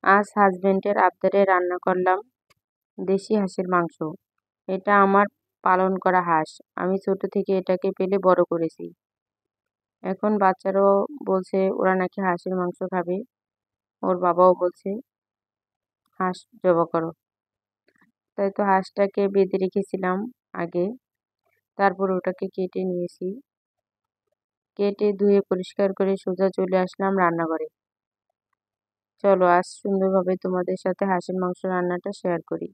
আজ হাজবেন্ডের আবদারে রান্না করলাম দেশি হাঁসের মাংস। এটা আমার পালন করা হাঁস। আমি ছোট থেকে এটাকে পেলে বড় করেছি। এখন বাচ্চারাও বলছে ওরা নাকি হাঁসের মাংস খাবে। ওর বাবাও বলছে হাঁস জবাই করো। তাই তো হাঁসটাকে বেঁধে রেখেছিলাম আগে। তারপর ওটাকে কেটে নিয়েছি। কেটে ধুয়ে পরিষ্কার করে সোজা চলে আসলাম রান্নাঘরে। চলো আজ সুন্দরভাবে তোমাদের সাথে হাঁসের মাংস রান্নাটা শেয়ার করি।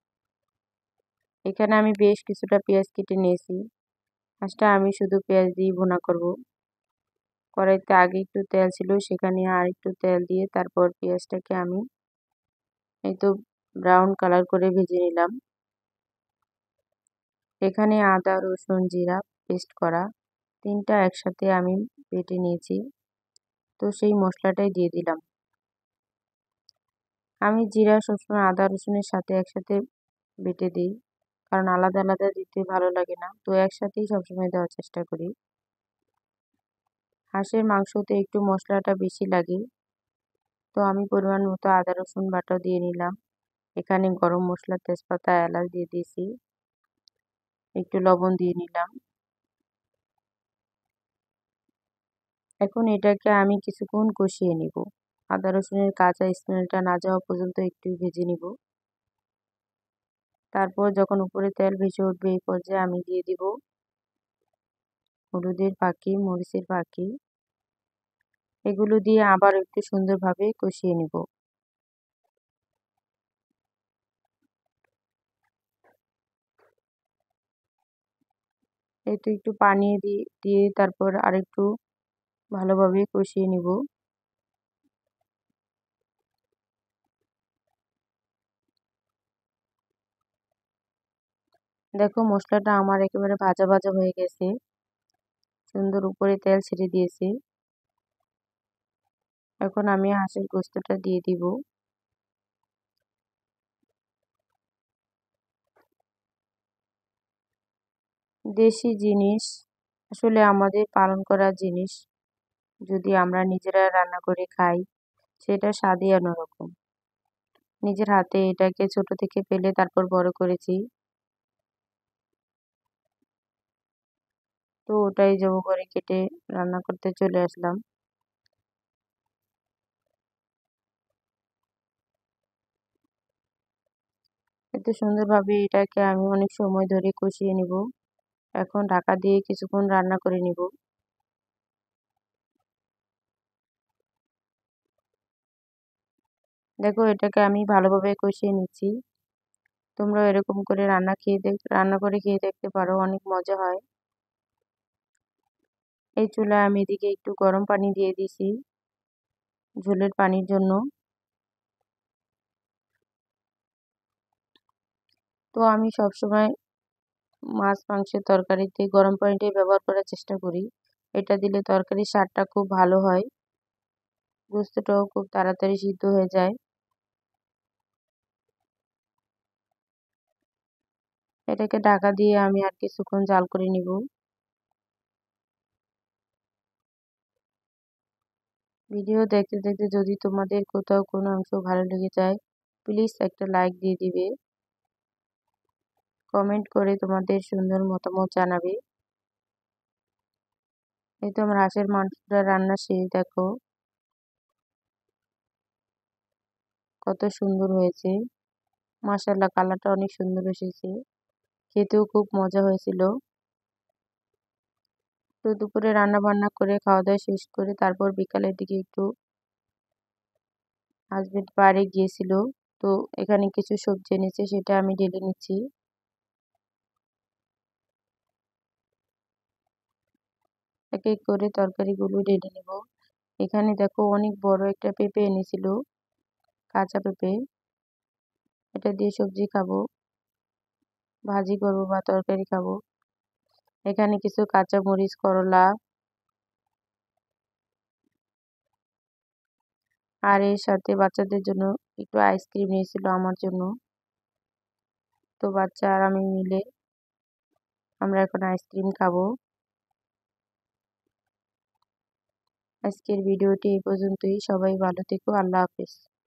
এখানে আমি বেশ কিছুটা পেঁয়াজ কেটে নিয়েছি। হাঁসটা আমি শুধু পেঁয়াজ দিয়ে ভুনা করব। কড়াইতে আগে একটু তেল ছিল, সেখানে আর একটু তেল দিয়ে তারপর পেঁয়াজটাকে আমি এই তো ব্রাউন কালার করে ভেজে নিলাম। এখানে আদা রসুন জিরা পেস্ট করা তিনটা একসাথে আমি বেটে নিয়েছি। তো সেই মশলাটাই দিয়ে দিলাম। আমি জিরা সবসময় আদা রসুনের সাথে একসাথে বেটে দিই, কারণ আলাদা আলাদা দিতে ভালো লাগে না। তো একসাথেই সবসময় দেওয়ার চেষ্টা করি। হাঁসের মাংসতে একটু মশলাটা বেশি লাগে, তো আমি পরিমাণ মতো আদা রসুন বাটা দিয়ে নিলাম। এখানে গরম মশলা তেজপাতা এলাচ দিয়ে দিয়েছি, একটু লবণ দিয়ে নিলাম। এখন এটাকে আমি কিছুক্ষণ কষিয়ে নিব। আদা রসুনের কাঁচা স্মেলটা না যাওয়া পর্যন্ত একটু ভেজে নিব। তারপর যখন উপরে তেল ভেসে উঠবে এই পর্যায়ে আমি দিয়ে দিব হলুদের ফাঁকি, মরিচের ফাঁকি। এগুলো দিয়ে আবার একটু সুন্দরভাবে কষিয়ে নিব। এই তো একটু পানি দিয়ে তারপর আরেকটু ভালোভাবে কষিয়ে নিব। দেখো মশলাটা আমার একেবারে ভাজা ভাজা হয়ে গেছে, সুন্দর উপরে তেল ছেড়ে দিয়েছে। এখন আমি হাঁসের গোস্তটা দিয়ে দিব। দেশি জিনিস, আসলে আমাদের পালন করা জিনিস যদি আমরা নিজেরা রান্না করে খাই, সেটা স্বাদই অন্যরকম। নিজের হাতে এটাকে ছোট থেকে পেলে তারপর বড় করেছি, তো ওটাই জবাই করে কেটে রান্না করতে চলে আসলাম। এত সুন্দরভাবে এটাকে আমি অনেক সময় ধরে কষিয়ে নিব। এখন ঢাকা দিয়ে কিছুক্ষণ রান্না করে নিব। দেখো এটাকে আমি ভালোভাবে কষিয়ে নিচ্ছি। তোমরা এরকম করে রান্না করে খেয়ে দেখতে পারো, অনেক মজা হয়। এই চুলায় আমি এদিকে একটু গরম পানি দিয়ে দিছি ঝোলের পানির জন্য। তো আমি সবসময় মাছ মাংসের তরকারিতে গরম পানিটাই ব্যবহার করার চেষ্টা করি। এটা দিলে তরকারির স্বাদটা খুব ভালো হয়, গোস্তটাও খুব তাড়াতাড়ি সিদ্ধ হয়ে যায়। এটাকে ঢাকা দিয়ে আমি আর কিছুক্ষণ জাল করে নিব। ভিডিও দেখতে দেখতে যদি তোমাদের কোথাও কোনো অংশ ভালো লেগে যায়, প্লিজ একটা লাইক দিয়ে দিবে, কমেন্ট করে তোমাদের সুন্দর মতামত জানাবে। এই তো আমার হাঁসের মাংসটা রান্না শেষ। দেখো কত সুন্দর হয়েছে, মাশাআল্লাহ কালারটা অনেক সুন্দর এসেছে, খেতেও খুব মজা হয়েছিল। তো দুপুরে রান্না বান্না করে খাওয়া দাওয়া শেষ করে তারপর বিকালের দিকে একটু হাজবেন্ড বাড়ি গিয়েছিল, তো এখানে কিছু সবজি এনেছে সেটা আমি ঢেলে নিচ্ছি। এক এক করে তরকারিগুলো ঢেলে নেব। এখানে দেখো অনেক বড় একটা পেঁপে এনেছিল, কাঁচা পেঁপে। এটা দিয়ে সবজি খাবো, ভাজি করবো বা তরকারি খাবো। এখানে কিছু কাঁচা মরিচ, করলা, আর এর সাথে বাচ্চাদের জন্য একটু আইসক্রিম নিয়েছিল আমার জন্য। তো বাচ্চা আর আমি মিলে আমরা এখন আইসক্রিম খাবো। আজকের ভিডিওটি এই পর্যন্তই। সবাই ভালো থেকো। আল্লাহ হাফেজ।